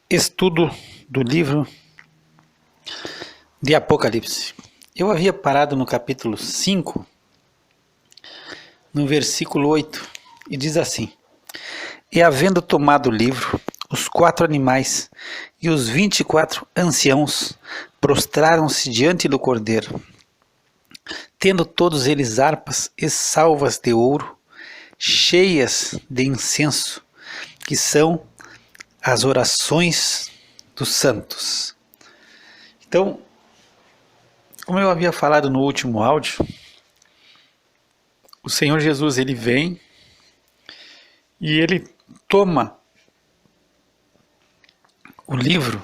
Estudo do livro de Apocalipse. Eu havia parado no capítulo 5, no versículo 8, e diz assim: E havendo tomado o livro, os 4 animais e os 24 anciãos prostraram-se diante do Cordeiro, tendo todos eles harpas e salvas de ouro, cheias de incenso, que são as orações dos santos. Então, como eu havia falado no último áudio, o Senhor Jesus, ele vem e ele toma o livro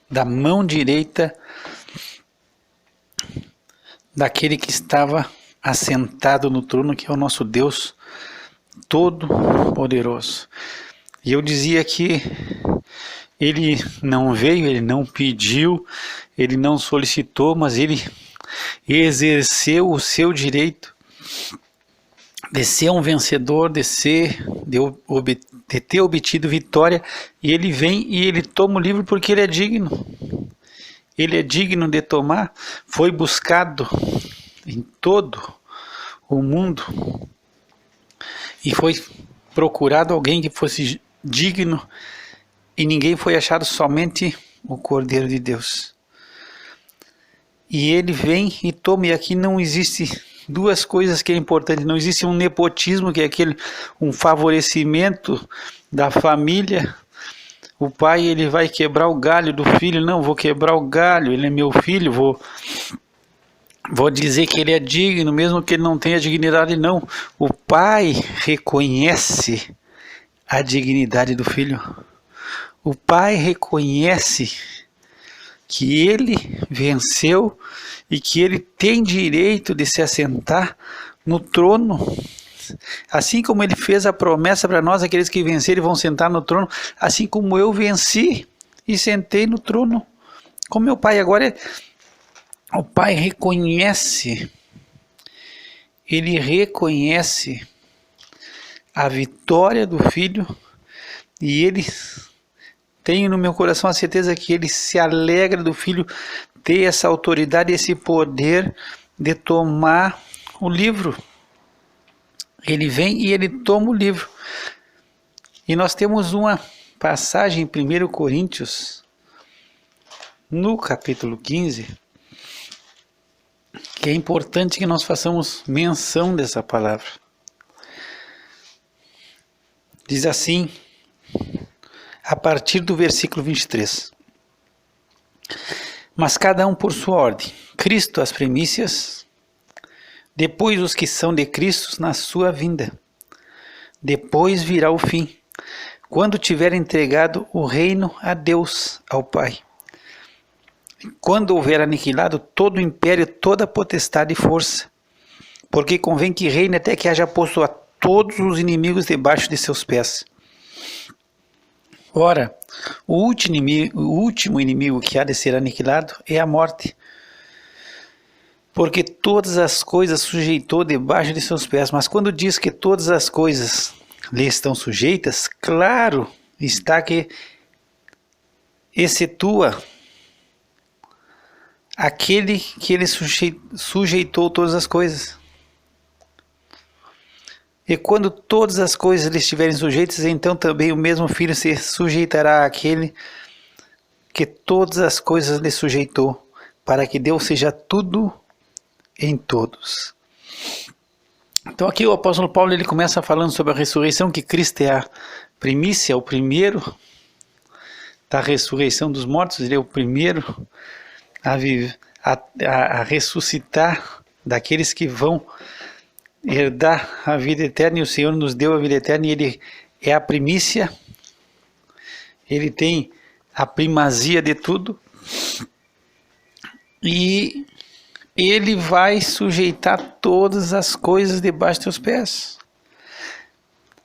da mão direita daquele que estava assentado no trono, que é o nosso Deus Todo-Poderoso. E eu dizia que ele não veio, ele não pediu, ele não solicitou, mas ele exerceu o seu direito de ser um vencedor, de ter obtido vitória, e ele vem e ele toma o livro porque ele é digno. Ele é digno de tomar. Foi buscado em todo o mundo e foi procurado alguém que fosse digno, e ninguém foi achado, somente o Cordeiro de Deus. E ele vem e toma, e aqui não existe duas coisas que é importante. Não existe um nepotismo, que é um favorecimento da família. O pai, ele vai quebrar o galho do filho. Não, vou quebrar o galho, ele é meu filho, vou dizer que ele é digno, mesmo que ele não tenha dignidade. Não, o pai reconhece a dignidade do filho. O pai reconhece que ele venceu e que ele tem direito de se assentar no trono. Assim como ele fez a promessa para nós, aqueles que vencerem vão sentar no trono, assim como eu venci e sentei no trono com meu pai. Agora, o pai reconhece, ele reconhece a vitória do filho, e ele... Tenho no meu coração a certeza que ele se alegra do filho ter essa autoridade, esse poder de tomar o livro. Ele vem e ele toma o livro. E nós temos uma passagem em 1 Coríntios, no capítulo 15, que é importante que nós façamos menção dessa palavra. Diz assim, a partir do versículo 23. Mas cada um por sua ordem. Cristo as primícias, depois os que são de Cristo na sua vinda. Depois virá o fim, quando tiver entregado o reino a Deus, ao Pai. Quando houver aniquilado todo o império, toda a potestade e força. Porque convém que reine até que haja posto a todos os inimigos debaixo de seus pés. Ora, o último inimigo que há de ser aniquilado é a morte, porque todas as coisas sujeitou debaixo de seus pés. Mas quando diz que todas as coisas lhe estão sujeitas, claro está que excetua aquele que ele sujeitou todas as coisas. E quando todas as coisas lhe estiverem sujeitas, então também o mesmo Filho se sujeitará àquele que todas as coisas lhe sujeitou, para que Deus seja tudo em todos. Então aqui o apóstolo Paulo, ele começa falando sobre a ressurreição, que Cristo é a primícia, o primeiro da ressurreição dos mortos. Ele é o primeiro a ressuscitar daqueles que vão herdar a vida eterna, e o Senhor nos deu a vida eterna, e ele é a primícia, ele tem a primazia de tudo, e ele vai sujeitar todas as coisas debaixo dos seus pés.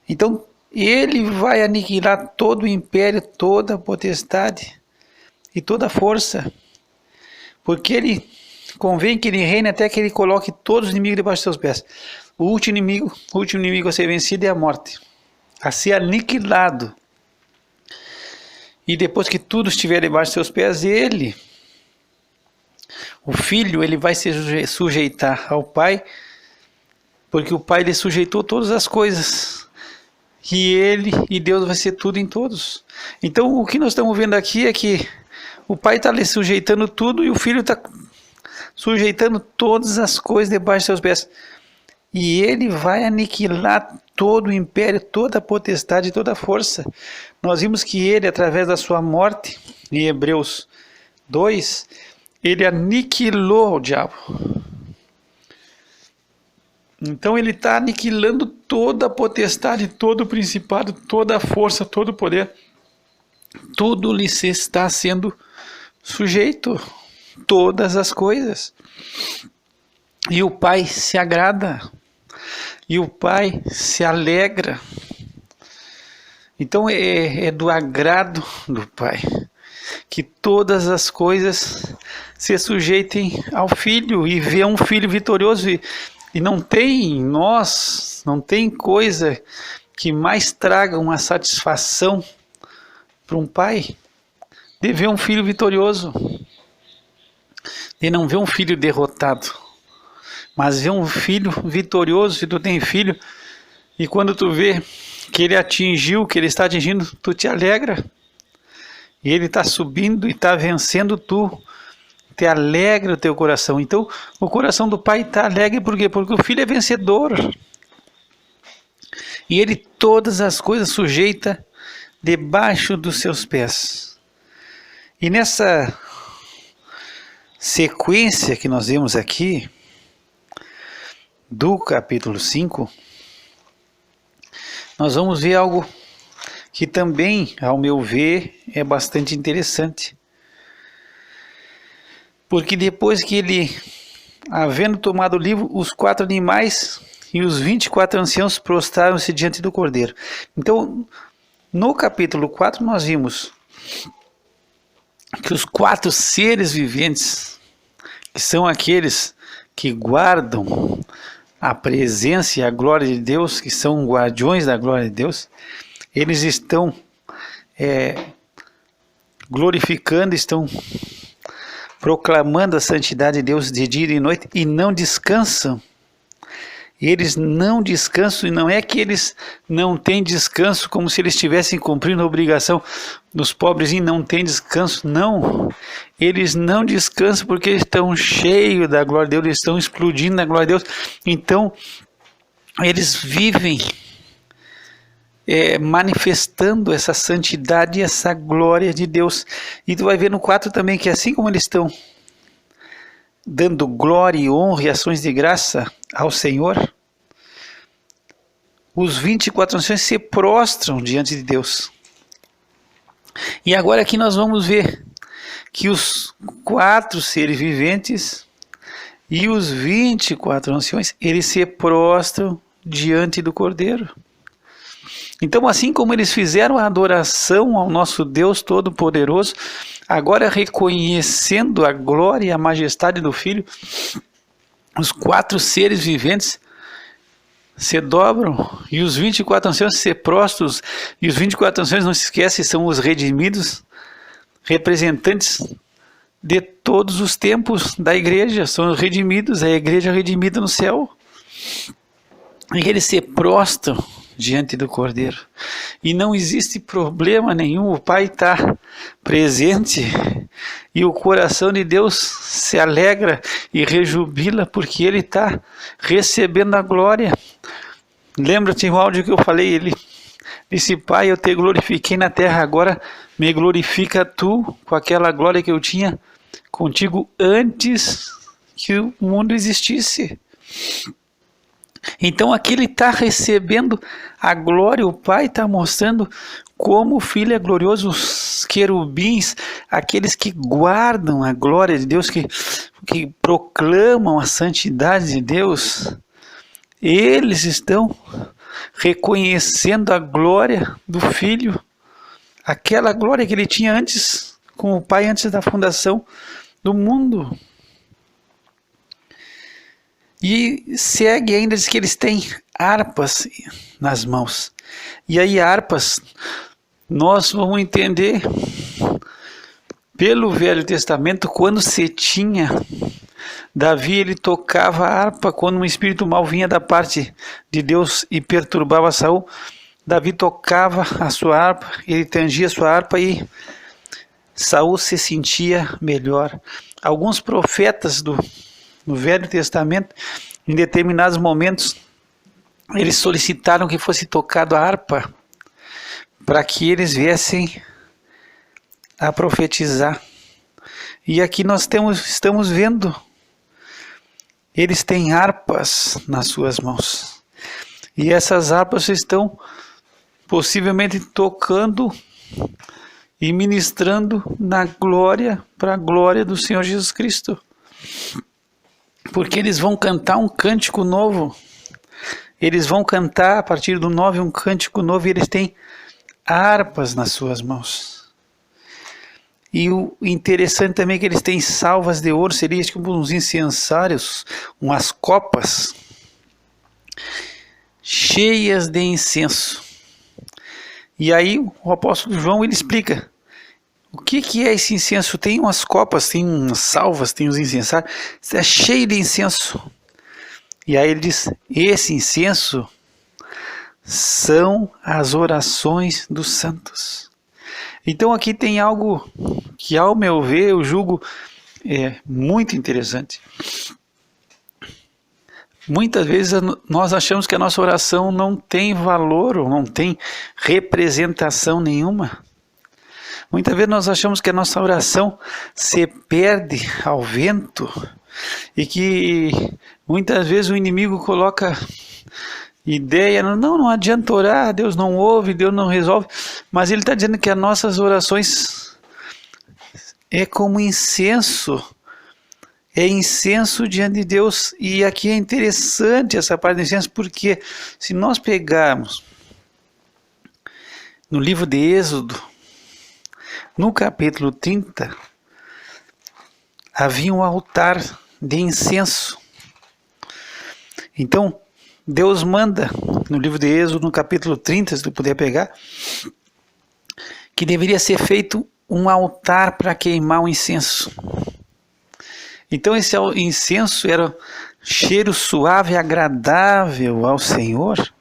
Então ele vai aniquilar todo o império, toda a potestade e toda a força, porque ele convém que ele reine até que ele coloque todos os inimigos debaixo dos seus pés. O último inimigo a ser vencido é a morte, a ser aniquilado. E depois que tudo estiver debaixo de seus pés, o filho, ele vai se sujeitar ao pai, porque o pai lhe sujeitou todas as coisas. E Deus vai ser tudo em todos. Então o que nós estamos vendo aqui é que o pai está lhe sujeitando tudo e o filho está sujeitando todas as coisas debaixo de seus pés. E ele vai aniquilar todo o império, toda a potestade, toda a força. Nós vimos que ele, através da sua morte, em Hebreus 2, ele aniquilou o diabo. Então ele está aniquilando toda a potestade, todo o principado, toda a força, todo o poder. Tudo lhe está sendo sujeito, todas as coisas. E o Pai se agrada, e o Pai se alegra. Então é do agrado do Pai que todas as coisas se sujeitem ao Filho, e ver um Filho vitorioso. E não tem coisa que mais traga uma satisfação para um pai de ver um filho vitorioso, de não ver um filho derrotado, mas ver um filho vitorioso. Se tu tem filho e quando tu vê que ele atingiu, que ele está atingindo, tu te alegra, e ele está subindo e está vencendo, tu te alegra o teu coração. Então o coração do pai está alegre. Por quê? Porque o filho é vencedor, e ele todas as coisas sujeita debaixo dos seus pés. E nessa sequência que nós vemos aqui do capítulo 5, nós vamos ver algo que também, ao meu ver, é bastante interessante. Porque depois que ele, havendo tomado o livro, os 4 animais e os 24 anciãos prostraram-se diante do Cordeiro. Então, no capítulo 4, nós vimos que os 4 seres viventes, que são aqueles que guardam a presença e a glória de Deus, que são guardiões da glória de Deus, eles estão glorificando, estão proclamando a santidade de Deus de dia e de noite, e não descansam. Eles não descansam, e não é que eles não têm descanso como se eles estivessem cumprindo a obrigação dos pobres e não têm descanso. Não, eles não descansam porque eles estão cheios da glória de Deus, eles estão explodindo na glória de Deus. Então eles vivem manifestando essa santidade e essa glória de Deus. E tu vai ver no 4 também que assim como eles estão dando glória e honra e ações de graça ao Senhor, os 24 anciãos se prostram diante de Deus. E agora aqui nós vamos ver que os 4 seres viventes e os 24 anciões, eles se prostram diante do Cordeiro. Então, assim como eles fizeram a adoração ao nosso Deus Todo-Poderoso, agora reconhecendo a glória e a majestade do Filho, os 4 seres viventes se dobram, e os 24 anciãos se prostram. E os 24 anciãos, não se esquece, são os redimidos, representantes de todos os tempos da igreja, são os redimidos, a igreja redimida no céu. E eles se prostram diante do Cordeiro, e não existe problema nenhum, o Pai está presente, e o coração de Deus se alegra e rejubila, porque Ele está recebendo a glória. Lembra-te o áudio que eu falei, ele disse: Pai, eu te glorifiquei na terra, agora me glorifica tu com aquela glória que eu tinha contigo antes que o mundo existisse. Então aqui ele está recebendo a glória, o Pai está mostrando como o Filho é glorioso. Os querubins, aqueles que guardam a glória de Deus, que proclamam a santidade de Deus, eles estão reconhecendo a glória do Filho, aquela glória que ele tinha antes, com o Pai, antes da fundação do mundo. E segue ainda, diz que eles têm harpas nas mãos. E aí harpas, nós vamos entender Pelo Velho Testamento, quando se tinha, Davi ele tocava a harpa quando um espírito mal vinha da parte de Deus e perturbava Saul. Davi tocava a sua harpa, ele tangia a sua harpa e Saul se sentia melhor. Alguns profetas do Velho Testamento, em determinados momentos, eles solicitaram que fosse tocado a harpa para que eles viessem a profetizar. E aqui nós estamos vendo, eles têm harpas nas suas mãos. E essas harpas estão possivelmente tocando e ministrando na glória, para a glória do Senhor Jesus Cristo. Porque eles vão cantar um cântico novo. Eles vão cantar a partir do 9 um cântico novo e eles têm harpas nas suas mãos. E o interessante também é que eles têm salvas de ouro, seria tipo uns incensários, umas copas cheias de incenso. E aí o apóstolo João ele explica o que é esse incenso. Tem umas copas, tem umas salvas, tem uns incensários, é cheio de incenso. E aí ele diz, esse incenso são as orações dos santos. Então aqui tem algo que, ao meu ver, eu julgo muito interessante. Muitas vezes nós achamos que a nossa oração não tem valor, ou não tem representação nenhuma. Muitas vezes nós achamos que a nossa oração se perde ao vento e que muitas vezes o inimigo coloca ideia, não adianta orar, Deus não ouve, Deus não resolve, mas ele está dizendo que as nossas orações é como incenso, é incenso diante de Deus. E aqui é interessante essa parte do incenso, porque se nós pegarmos no livro de Êxodo, no capítulo 30, havia um altar de incenso. Então, Deus manda, no livro de Êxodo, no capítulo 30, se tu puder pegar, que deveria ser feito um altar para queimar o incenso. Então esse incenso era cheiro suave e agradável ao Senhor.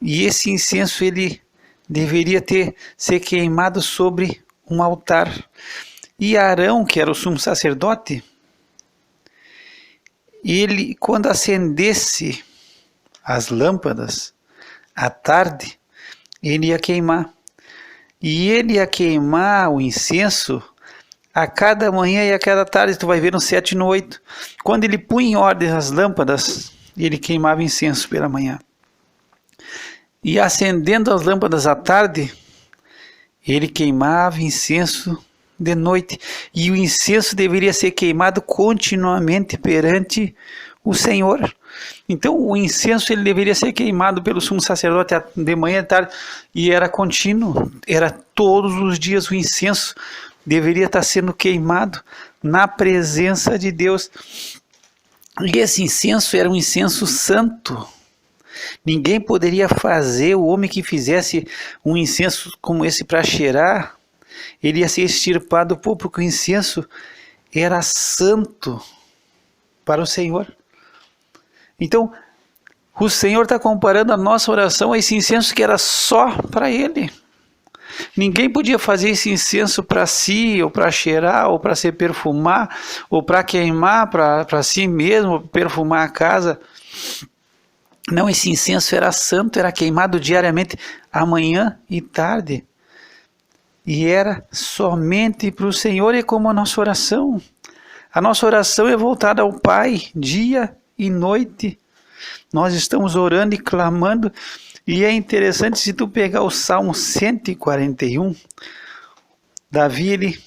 E esse incenso ele deveria ser queimado sobre um altar. E Arão, que era o sumo sacerdote, ele, quando acendesse as lâmpadas à tarde, ele ia queimar. E ele ia queimar o incenso a cada manhã e a cada tarde. Tu vai ver no 7 e no 8. Quando ele punha em ordem as lâmpadas, ele queimava incenso pela manhã. E acendendo as lâmpadas à tarde, ele queimava incenso de noite, e o incenso deveria ser queimado continuamente perante o Senhor. Então o incenso ele deveria ser queimado pelo sumo sacerdote de manhã e tarde, e era contínuo, era todos os dias o incenso deveria estar sendo queimado na presença de Deus. E esse incenso era um incenso santo. Ninguém poderia fazer, o homem que fizesse um incenso como esse para cheirar, ele ia ser extirpado do povo, porque o incenso era santo para o Senhor. Então, o Senhor está comparando a nossa oração a esse incenso que era só para Ele. Ninguém podia fazer esse incenso para si, ou para cheirar, ou para se perfumar, ou para queimar para si mesmo, ou perfumar a casa. Não, esse incenso era santo, era queimado diariamente, amanhã e tarde. E era somente para o Senhor. E como a nossa oração. A nossa oração é voltada ao Pai, dia e noite. Nós estamos orando e clamando. E é interessante, se tu pegar o Salmo 141, Davi ele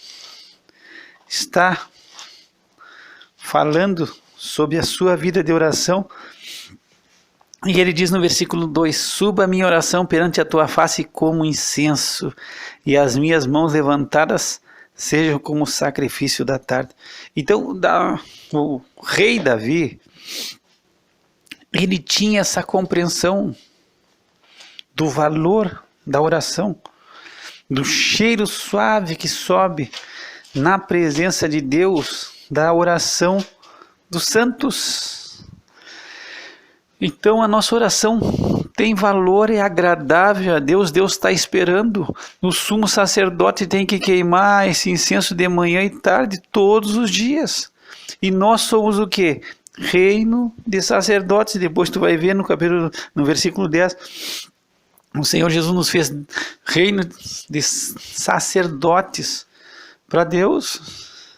está falando sobre a sua vida de oração. E ele diz no versículo 2, suba a minha oração perante a tua face como incenso, e as minhas mãos levantadas sejam como o sacrifício da tarde. Então, o rei Davi, ele tinha essa compreensão do valor da oração. do cheiro suave que sobe na presença de Deus, da oração dos santos. Então a nossa oração tem valor, é agradável a Deus, Deus está esperando. O sumo sacerdote tem que queimar esse incenso de manhã e tarde, todos os dias. E nós somos o quê? Reino de sacerdotes. Depois tu vai ver no versículo 10, o Senhor Jesus nos fez reino de sacerdotes para Deus.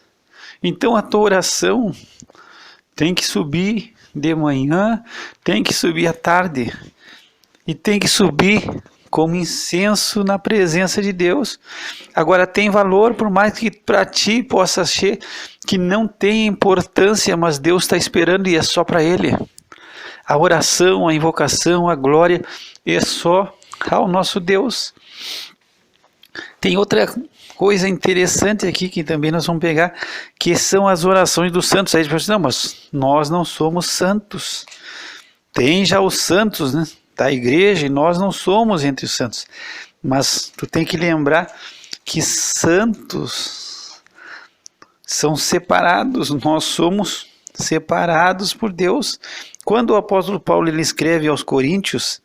Então a tua oração tem que subir de manhã, tem que subir à tarde e tem que subir como incenso na presença de Deus. Agora tem valor, por mais que para ti possa ser que não tem importância, mas Deus está esperando e é só para Ele. A oração, a invocação, a glória é só ao nosso Deus. Tem outra coisa interessante aqui que também nós vamos pegar, que são as orações dos santos. Aí a gente fala assim, não, mas nós não somos santos. Tem já os santos, né, da igreja, e nós não somos entre os santos. Mas tu tem que lembrar que santos são separados, nós somos separados por Deus. Quando o apóstolo Paulo ele escreve aos Coríntios,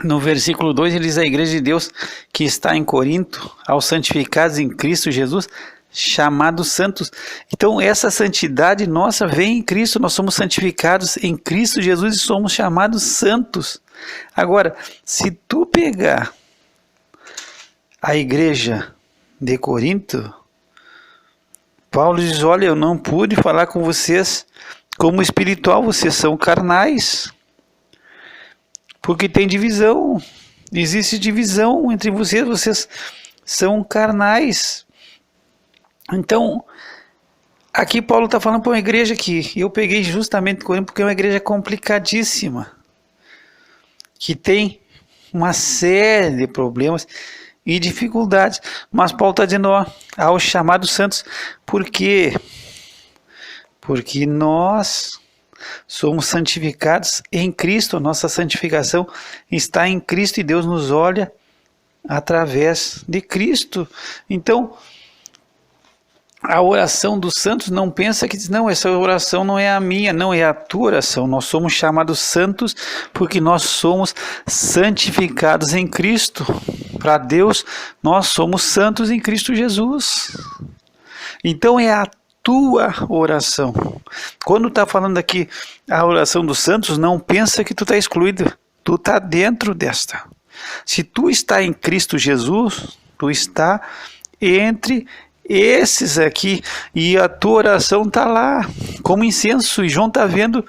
no versículo 2, ele diz à igreja de Deus que está em Corinto, aos santificados em Cristo Jesus, chamados santos. Então essa santidade nossa vem em Cristo, nós somos santificados em Cristo Jesus e somos chamados santos. Agora, se tu pegar a igreja de Corinto, Paulo diz, olha, eu não pude falar com vocês como espiritual, vocês são carnais. Porque tem divisão, existe divisão entre vocês, vocês são carnais. Então, aqui Paulo está falando para uma igreja que eu peguei justamente Corinto porque é uma igreja complicadíssima, que tem uma série de problemas e dificuldades. Mas Paulo está dizendo, ó, aos chamados santos, por quê? Porque nós somos santificados em Cristo, a nossa santificação está em Cristo e Deus nos olha através de Cristo. Então, a oração dos santos não pensa que diz, não, essa oração não é a minha, não é a tua oração. Nós somos chamados santos porque nós somos santificados em Cristo. Para Deus, nós somos santos em Cristo Jesus. Então é a tua oração. Quando está falando aqui a oração dos santos, não pensa que tu está excluído. Tu está dentro desta. Se tu está em Cristo Jesus, tu está entre esses aqui. E a tua oração está lá, como incenso. E João está vendo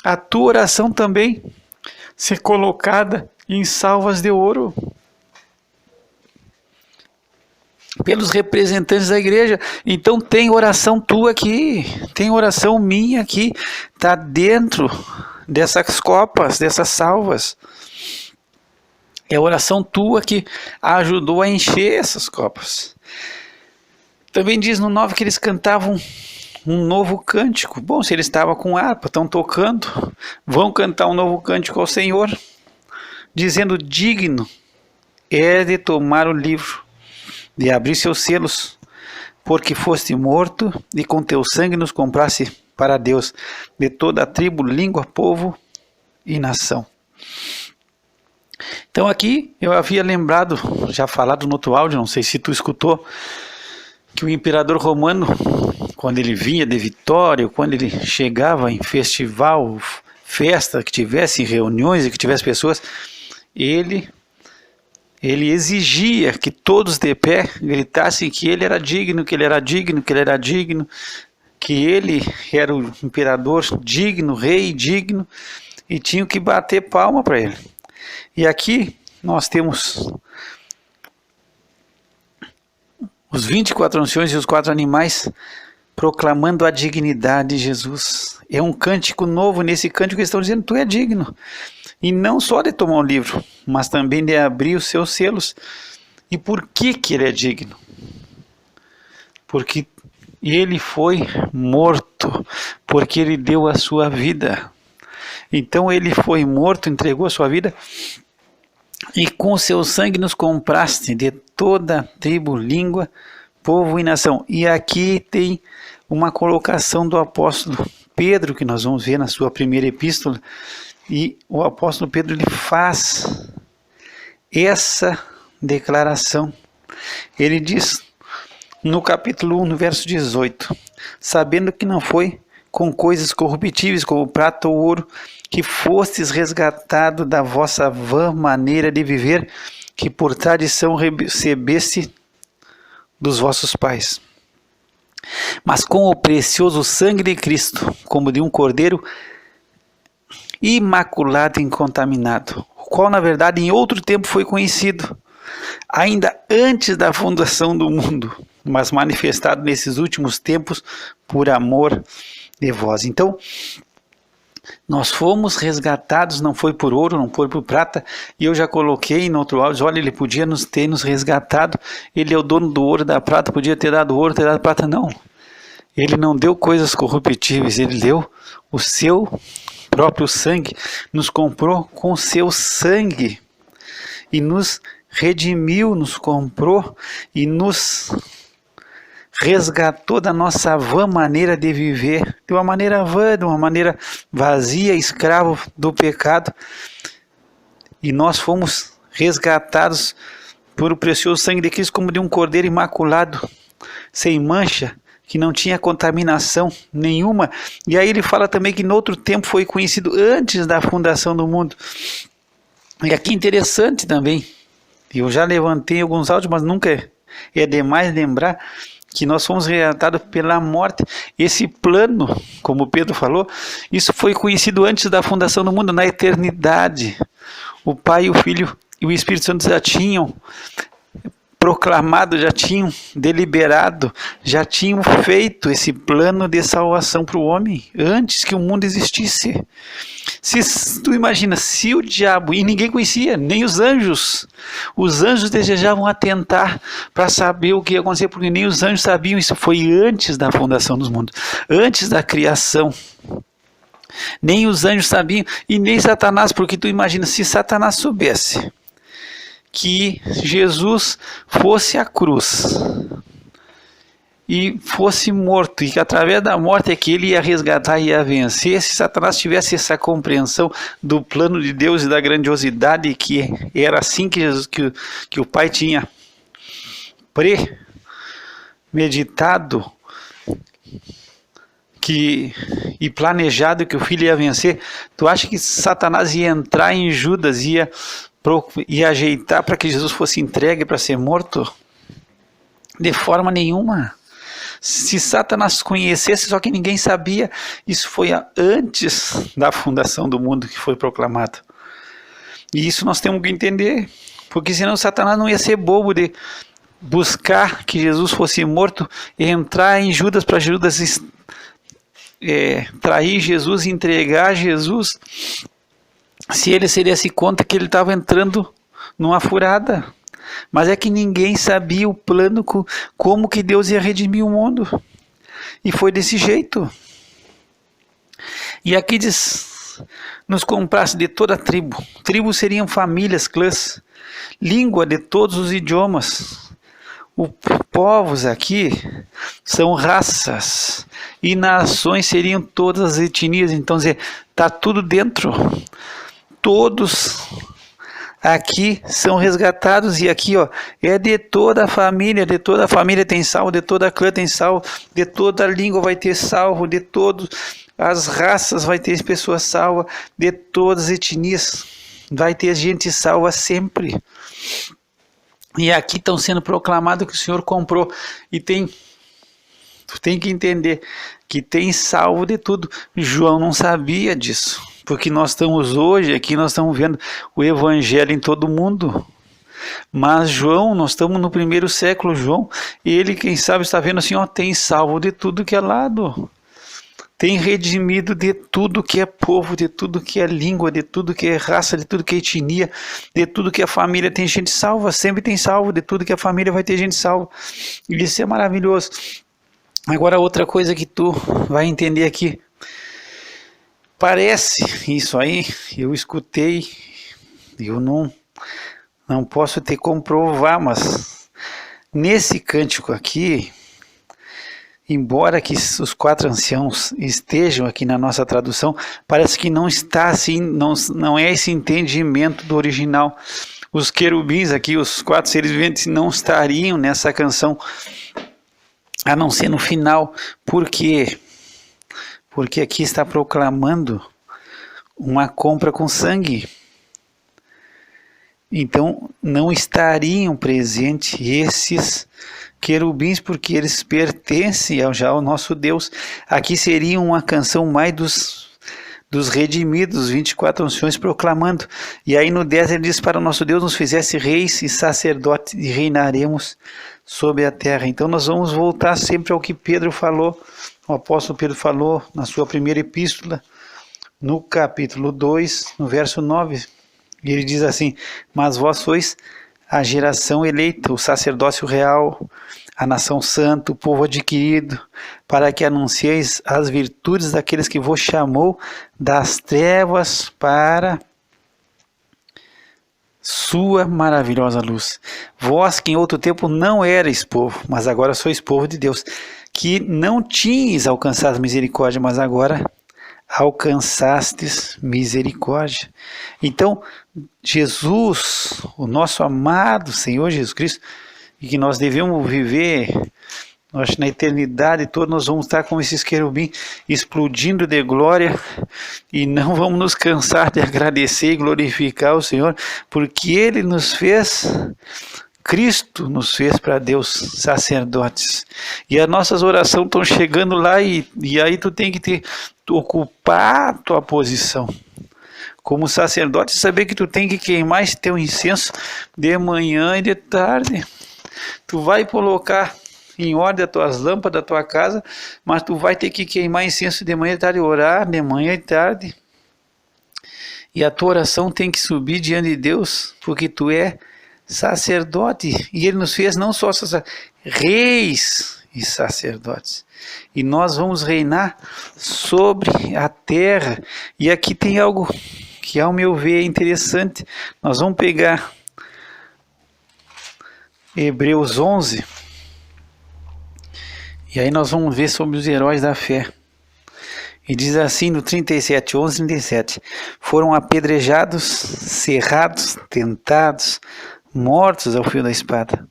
a tua oração também ser colocada em salvas de ouro pelos representantes da igreja. Então tem oração tua aqui, tem oração minha aqui, está dentro dessas copas, dessas salvas. É a oração tua que ajudou a encher essas copas. Também diz no 9 que eles cantavam um novo cântico. Bom, se eles estavam com harpa, estão tocando, vão cantar um novo cântico ao Senhor, dizendo, digno é de tomar o livro, de abrir seus selos, porque foste morto e com teu sangue nos compraste para Deus, de toda a tribo, língua, povo e nação. Então aqui eu havia lembrado, já falado no outro áudio, não sei se tu escutou, que o imperador romano, quando ele vinha de Vitória, quando ele chegava em festival, festa, que tivesse reuniões e que tivesse pessoas, ele exigia que todos de pé gritassem que ele era digno, que ele era digno, que ele era digno, que ele era o imperador digno, rei digno, e tinham que bater palma para ele. E aqui nós temos os 24 anciões e os 4 animais proclamando a dignidade de Jesus. É um cântico novo, nesse cântico eles estão dizendo, tu é digno. E não só de tomar um livro, mas também de abrir os seus selos. E por que ele é digno? Porque ele foi morto, porque ele deu a sua vida. Então ele foi morto, entregou a sua vida, E com o seu sangue nos compraste de toda tribo, língua, povo e nação. E aqui tem uma colocação do apóstolo Pedro, que nós vamos ver na sua primeira epístola. E o apóstolo Pedro ele faz essa declaração. Ele diz no capítulo 1, no verso 18: sabendo que não foi com coisas corruptíveis como prata ou ouro que fostes resgatado da vossa vã maneira de viver, que por tradição recebeste dos vossos pais, mas com o precioso sangue de Cristo, como de um cordeiro imaculado e incontaminado, o qual na verdade em outro tempo foi conhecido, ainda antes da fundação do mundo, mas manifestado nesses últimos tempos por amor de vós. Então, nós fomos resgatados, não foi por ouro, não foi por prata, e eu já coloquei no outro áudio, olha, ele podia ter nos resgatado, ele é o dono do ouro, da prata, podia ter dado ouro, ter dado prata, não. Ele não deu coisas corruptíveis, ele deu o seu próprio sangue, nos comprou com o seu sangue, e nos redimiu, nos comprou, e nos resgatou da nossa vã maneira de viver, de uma maneira vã, de uma maneira vazia, escravo do pecado, e nós fomos resgatados por o precioso sangue de Cristo como de um cordeiro imaculado, sem mancha, que não tinha contaminação nenhuma. E aí ele fala também que no outro tempo foi conhecido antes da fundação do mundo. E aqui interessante também, eu já levantei alguns áudios, mas nunca é demais lembrar que nós fomos resgatados pela morte. Esse plano, como Pedro falou, isso foi conhecido antes da fundação do mundo, na eternidade. O Pai, o Filho e o Espírito Santo já tinham proclamado, já tinham deliberado, já tinham feito esse plano de salvação para o homem, antes que o mundo existisse. Se tu imagina, se o diabo, e ninguém conhecia, nem os anjos desejavam atentar para saber o que ia acontecer, porque nem os anjos sabiam, isso foi antes da fundação dos mundos, antes da criação. Nem os anjos sabiam, e nem Satanás, porque tu imagina, se Satanás soubesse que Jesus fosse à cruz e fosse morto, e que através da morte é que ele ia resgatar e ia vencer, se Satanás tivesse essa compreensão do plano de Deus e da grandiosidade, que era assim que o Pai tinha premeditado e planejado que o Filho ia vencer, tu acha que Satanás ia entrar em Judas, ia ajeitar para que Jesus fosse entregue para ser morto? De forma nenhuma. Se Satanás conhecesse, só que ninguém sabia, isso foi antes da fundação do mundo que foi proclamado. E isso nós temos que entender, porque senão Satanás não ia ser bobo de buscar que Jesus fosse morto e entrar em Judas para Judas trair Jesus, entregar Jesus, se ele se desse conta que ele estava entrando numa furada. Mas é que ninguém sabia o plano, como que Deus ia redimir o mundo. E foi desse jeito. E aqui diz, nos compraste de toda a tribo. Tribos seriam famílias, clãs, língua de todos os idiomas. Os povos aqui são raças, e nações seriam todas as etnias. Então, está tudo dentro. Todos aqui são resgatados, e aqui é de toda a família tem salvo, de toda a clã tem salvo, de toda a língua vai ter salvo, de todas as raças vai ter pessoas salvas, de todas as etnias vai ter gente salva sempre. E aqui estão sendo proclamado que o Senhor comprou, e tu tem que entender que tem salvo de tudo. João não sabia disso, porque nós estamos hoje aqui, nós estamos vendo o evangelho em todo mundo. Mas João, nós estamos no primeiro século, João, ele, quem sabe, está vendo assim, tem salvo de tudo que é lado. Tem redimido de tudo que é povo, de tudo que é língua, de tudo que é raça, de tudo que é etnia, de tudo que é família. Tem gente salva, sempre tem salvo, de tudo que é família vai ter gente salva. E isso é maravilhoso. Agora, outra coisa que tu vai entender aqui. Parece isso aí, eu escutei, eu não não posso te comprovar, mas nesse cântico aqui, embora que os 4 anciãos estejam aqui na nossa tradução, parece que não está assim, não é esse entendimento do original. Os querubins aqui, os 4 seres viventes, não estariam nessa canção, a não ser no final. Por quê? Porque aqui está proclamando uma compra com sangue. Então, não estariam presentes esses querubins, porque eles pertencem ao nosso Deus. Aqui seria uma canção mais dos redimidos, 24 anciões proclamando. E aí no 10 ele diz: para o nosso Deus nos fizesse reis e sacerdotes, e reinaremos sobre a terra. Então nós vamos voltar sempre ao que Pedro falou, o apóstolo Pedro falou na sua primeira epístola, no capítulo 2, no verso 9. E ele diz assim: mas vós sois a geração eleita, o sacerdócio real, a nação santa, o povo adquirido, para que anuncieis as virtudes daqueles que vos chamou das trevas para sua maravilhosa luz. Vós que em outro tempo não erais povo, mas agora sois povo de Deus, que não tinhas alcançado misericórdia, mas agora alcançastes misericórdia. Então, Jesus, o nosso amado Senhor Jesus Cristo, e que nós devemos viver, nós na eternidade toda nós vamos estar com esses querubins explodindo de glória, e não vamos nos cansar de agradecer e glorificar o Senhor, porque Ele nos fez, Cristo nos fez para Deus sacerdotes, e as nossas orações estão chegando lá, e aí tu tem que ocupar a tua posição como sacerdote, saber que tu tem que queimar esse teu incenso de manhã e de tarde. Tu vai colocar em ordem as tuas lâmpadas da tua casa, mas tu vai ter que queimar incenso de manhã e tarde, orar de manhã e tarde. E a tua oração tem que subir diante de Deus, porque tu é sacerdote. E Ele nos fez não só reis e sacerdotes. E nós vamos reinar sobre a terra. E aqui tem algo que, ao meu ver, é interessante. Nós vamos pegar Hebreus 11, e aí nós vamos ver sobre os heróis da fé. E diz assim no 37, 11, 37, foram apedrejados, cerrados, tentados, mortos ao fio da espada.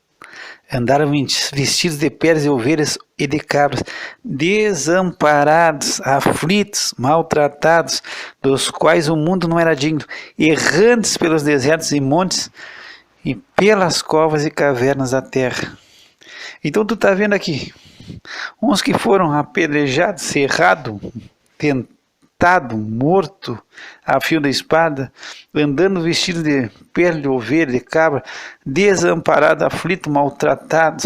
Andaram vestidos de peles de ovelhas e de cabras, desamparados, aflitos, maltratados, dos quais o mundo não era digno, errantes pelos desertos e montes, e pelas covas e cavernas da terra. Então tu está vendo aqui, uns que foram apedrejados, cerrados, tentado, morto a fio da espada, andando vestido de pele de ovelha, de cabra, desamparado, aflito, maltratado,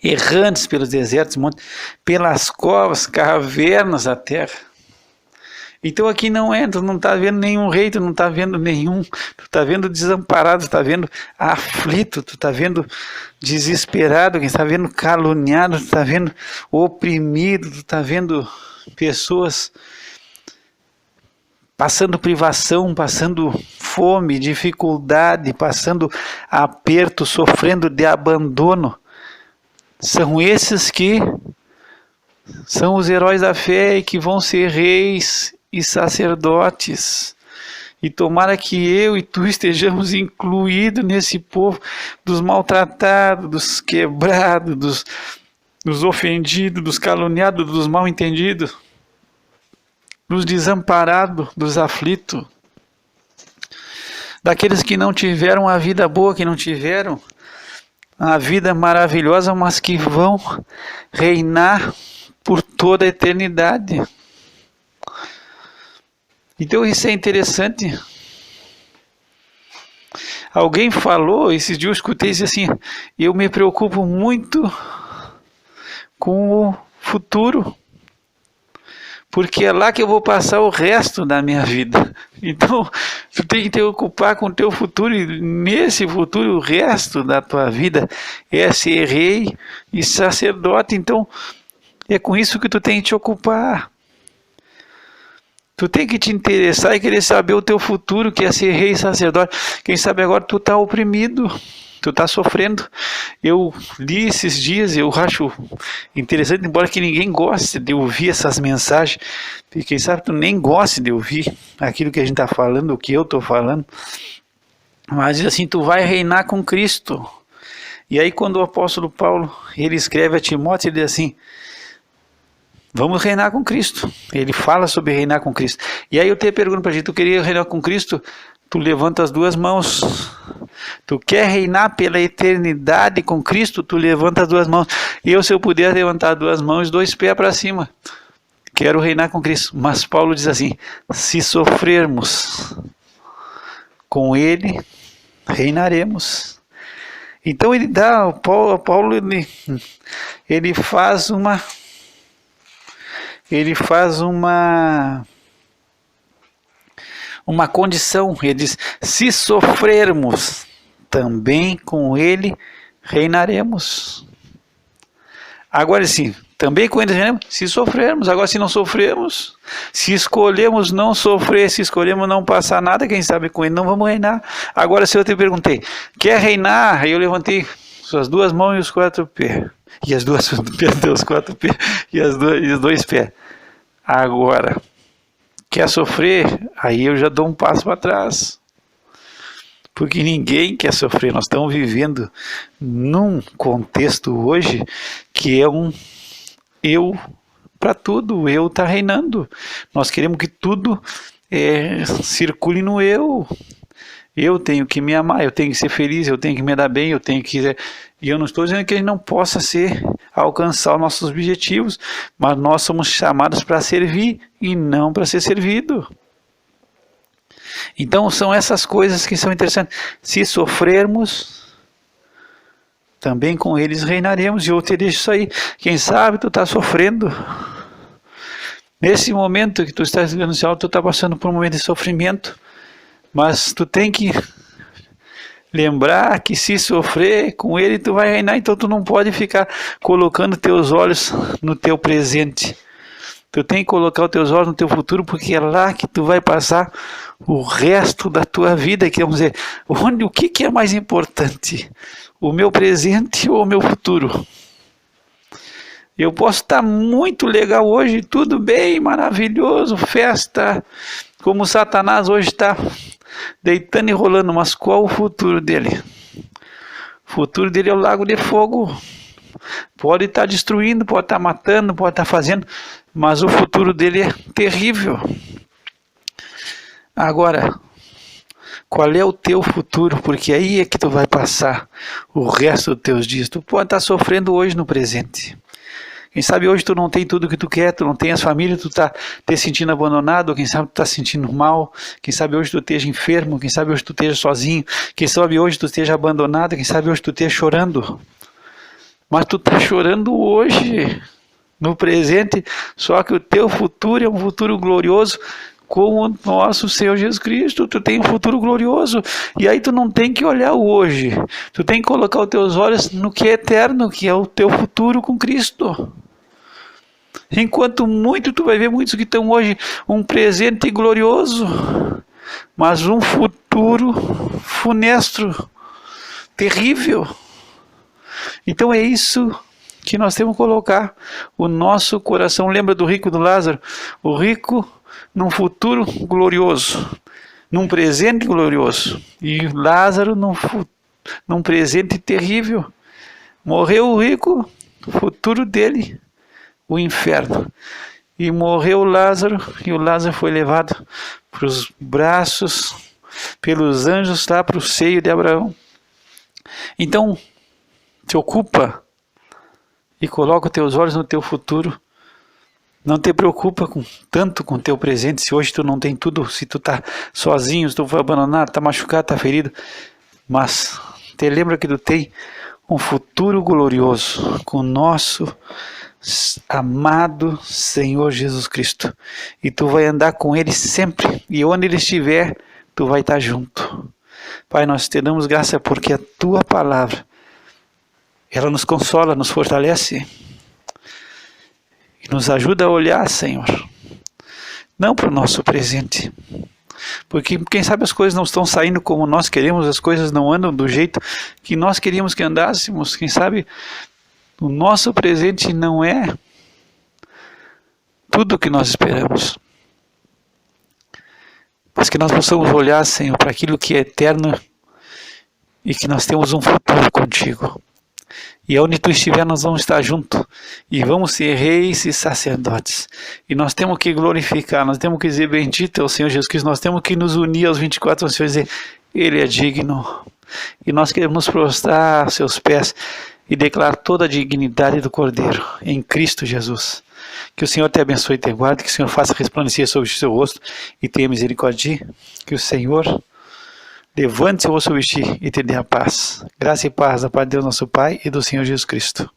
errantes pelos desertos, montes, pelas covas, cavernas da terra. Então aqui não é, tu não está vendo nenhum rei, tu não está vendo nenhum, tu está vendo desamparado, tu está vendo aflito, tu está vendo desesperado, tu está vendo caluniado, tu está vendo oprimido, tu está vendo pessoas passando privação, passando fome, dificuldade, passando aperto, sofrendo de abandono. São esses que são os heróis da fé e que vão ser reis e sacerdotes. E tomara que eu e tu estejamos incluídos nesse povo dos maltratados, dos quebrados, dos ofendidos, dos caluniados, dos mal entendidos, dos desamparados, dos aflitos, daqueles que não tiveram a vida boa, que não tiveram a vida maravilhosa, mas que vão reinar por toda a eternidade. Então isso é interessante. Alguém falou, esses dias eu escutei isso assim, eu me preocupo muito com o futuro, porque é lá que eu vou passar o resto da minha vida. Então, tu tem que te ocupar com o teu futuro, e nesse futuro o resto da tua vida é ser rei e sacerdote. Então, é com isso que tu tem que te ocupar. Tu tem que te interessar e querer saber o teu futuro, que é ser rei e sacerdote. Quem sabe agora tu está oprimido, tu está sofrendo. Eu li esses dias, eu acho interessante, embora que ninguém goste de ouvir essas mensagens, e quem sabe tu nem goste de ouvir aquilo que a gente está falando, o que eu estou falando, mas assim, tu vai reinar com Cristo. E aí quando o apóstolo Paulo, ele escreve a Timóteo, ele diz assim, vamos reinar com Cristo. Ele fala sobre reinar com Cristo. E aí eu te pergunto para ti, tu queria reinar com Cristo? Tu levanta as duas mãos. Tu quer reinar pela eternidade com Cristo? Tu levanta as duas mãos. Eu, se eu puder levantar duas mãos, 2 pés para cima. Quero reinar com Cristo. Mas Paulo diz assim, se sofrermos com Ele, reinaremos. Então ele dá, Paulo ele faz uma condição, ele diz, se sofrermos, também com ele reinaremos. Agora sim, também com ele reinaremos, se sofrermos. Agora se não sofrermos, se escolhemos não sofrer, se escolhemos não passar nada, quem sabe com ele não vamos reinar. Agora se eu te perguntei, quer reinar? Aí eu levantei as 2 mãos e os 4 pés. E as 2 pés, os 4 pés e os 2 pés. Agora, quer sofrer? Aí eu já dou um passo para trás. Porque ninguém quer sofrer. Nós estamos vivendo num contexto hoje que é um eu para tudo. O eu está reinando. Nós queremos que tudo circule no eu. Eu tenho que me amar, eu tenho que ser feliz, eu tenho que me dar bem, eu tenho que... E eu não estou dizendo que a gente não possa alcançar os nossos objetivos, mas nós somos chamados para servir e não para ser servido. Então são essas coisas que são interessantes. Se sofrermos, também com eles reinaremos. E eu te deixo isso aí. Quem sabe tu está sofrendo. Nesse momento que tu estás ligando no céu, tu está passando por um momento de sofrimento. Mas tu tem que lembrar que se sofrer com ele, tu vai reinar. Então tu não pode ficar colocando teus olhos no teu presente. Tu tem que colocar os teus olhos no teu futuro, porque é lá que tu vai passar o resto da tua vida. Que vamos dizer, o que é mais importante? O meu presente ou o meu futuro? Eu posso estar muito legal hoje, tudo bem, maravilhoso, festa, como Satanás hoje está deitando e rolando, mas qual o futuro dele? O futuro dele é o lago de fogo. Pode estar destruindo, pode estar matando, pode estar fazendo, mas o futuro dele é terrível. Agora, qual é o teu futuro? Porque aí é que tu vai passar o resto dos teus dias. Tu pode estar sofrendo hoje no presente. Quem sabe hoje tu não tem tudo o que tu quer, tu não tem as famílias, tu está te sentindo abandonado, quem sabe tu está se sentindo mal, quem sabe hoje tu esteja enfermo, quem sabe hoje tu esteja sozinho, quem sabe hoje tu esteja abandonado, quem sabe hoje tu esteja chorando. Mas tu está chorando hoje, no presente, só que o teu futuro é um futuro glorioso com o nosso Senhor Jesus Cristo. Tu tem um futuro glorioso, e aí tu não tem que olhar o hoje, tu tem que colocar os teus olhos no que é eterno, que é o teu futuro com Cristo. Enquanto muito, tu vai ver muitos que estão hoje um presente glorioso, mas um futuro funesto, terrível. Então é isso que nós temos que colocar o nosso coração. Lembra do rico e do Lázaro? O rico num futuro glorioso, num presente glorioso, e Lázaro num presente terrível. Morreu o rico, o futuro dele, o inferno. E morreu Lázaro, e o Lázaro foi levado para os braços, pelos anjos lá para o seio de Abraão. Então, te ocupa e coloca os teus olhos no teu futuro. Não te preocupa tanto com o teu presente, se hoje tu não tem tudo, se tu está sozinho, se tu foi abandonado, está machucado, está ferido. Mas te lembra que tu tem um futuro glorioso com o nosso amado Senhor Jesus Cristo. E tu vai andar com Ele sempre, e onde Ele estiver, tu vai estar junto. Pai, nós te damos graça porque a Tua palavra, ela nos consola, nos fortalece, e nos ajuda a olhar, Senhor, não para o nosso presente. Porque quem sabe as coisas não estão saindo como nós queremos, as coisas não andam do jeito que nós queríamos que andássemos. Quem sabe o nosso presente não é tudo o que nós esperamos. Mas que nós possamos olhar, Senhor, para aquilo que é eterno e que nós temos um futuro contigo. E onde tu estiver, nós vamos estar juntos. E vamos ser reis e sacerdotes. E nós temos que glorificar, nós temos que dizer bendito é o Senhor Jesus Cristo. Nós temos que nos unir aos 24 anciões e dizer, Ele é digno. E nós queremos nos prostrar aos seus pés e declarar toda a dignidade do Cordeiro em Cristo Jesus. Que o Senhor te abençoe e te guarde, que o Senhor faça resplandecer sobre o seu rosto e tenha misericórdia. Que o Senhor levante seu rosto sobre ti e te dê a paz. Graça e paz da parte de Deus nosso Pai e do Senhor Jesus Cristo.